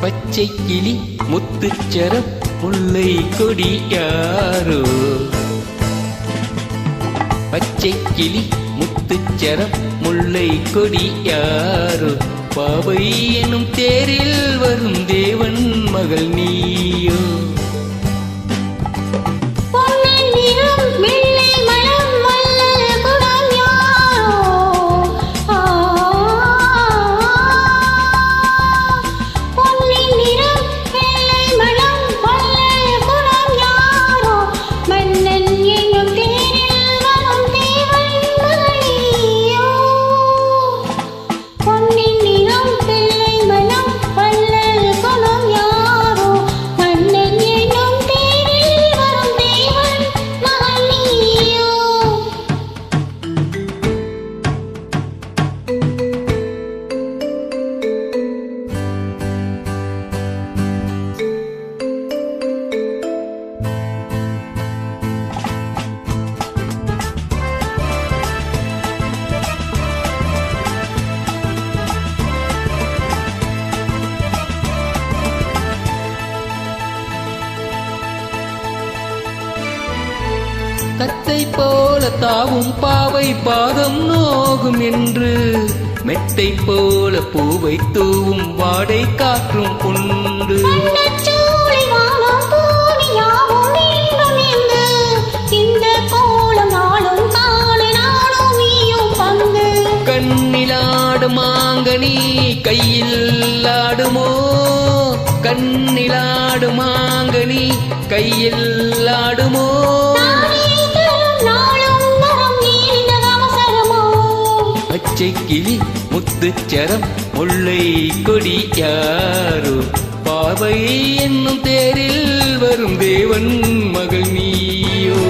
பச்சை கிளி முத்துச்சரம் முல்லை கொடி யாரோ. பச்சை கிளி முத்துச்சரம் முல்லை கொடி யாரோ. பாவை எனும் தேரில் வரும் தேவன் மகள் நீயோ. கத்தை போல தாவும் பாவை பாதம் நோகும் என்று மெத்தை போல பூவை தூவும் வாடை காற்றும் உண்டு. கண்ணிலாடும் மாங்கனி கையில் ஆடுமோ. கண்ணிலாடும் மாங்கனி கையில் ஆடுமோ. பச்சை கிளி முத்துச்சரம் முல்லை கொடி யாரோ. பாவை என்னும் தேரில் வரும் தேவன் மகள் நீயோ.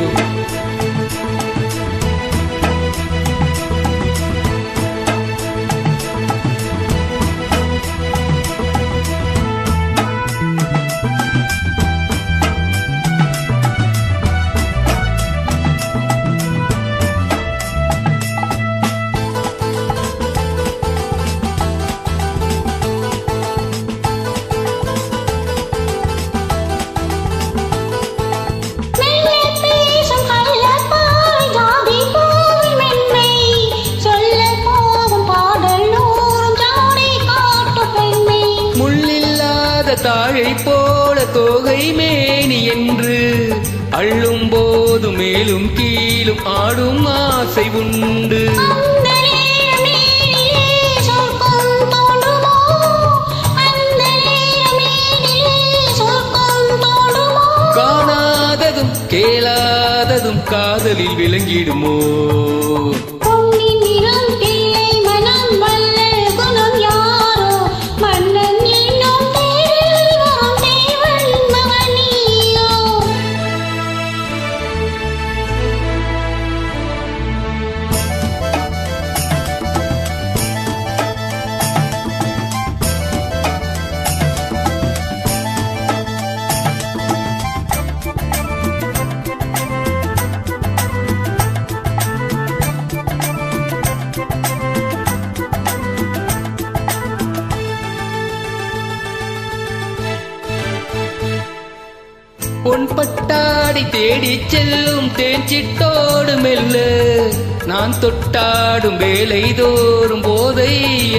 தாழை போல தோகை மேனி என்று அள்ளும் போது மேலும் கீழும் ஆடும் ஆசை உண்டு. காணாததும் கேளாததும் காதலில் விளங்கிடுமோ. பொன் பட்டாடி தேடி செல்லும் தேஞ்சிட்டோடு மெல்ல நான் தொட்டாடும் வேலை தோறும் போதை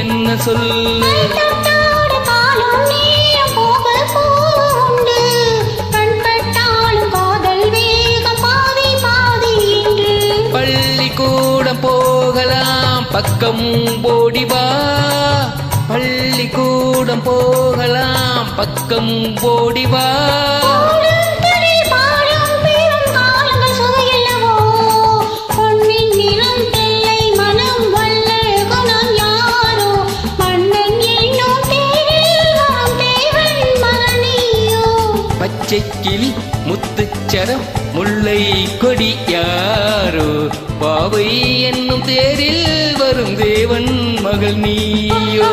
என்ன சொல்ல. பள்ளிக்கூடம் போகலாம் பக்கம் ஓடிவா. பள்ளிக்கூடம் போகலாம் பக்கம் ஓடிவா. பச்சை கிளி முத்துச்சரம் முல்லை கொடி யாரோ. பாவை என்னும் தேரில் வரும் தேவன் மகள் நீயோ.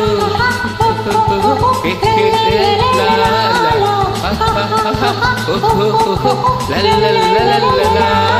la la la la la la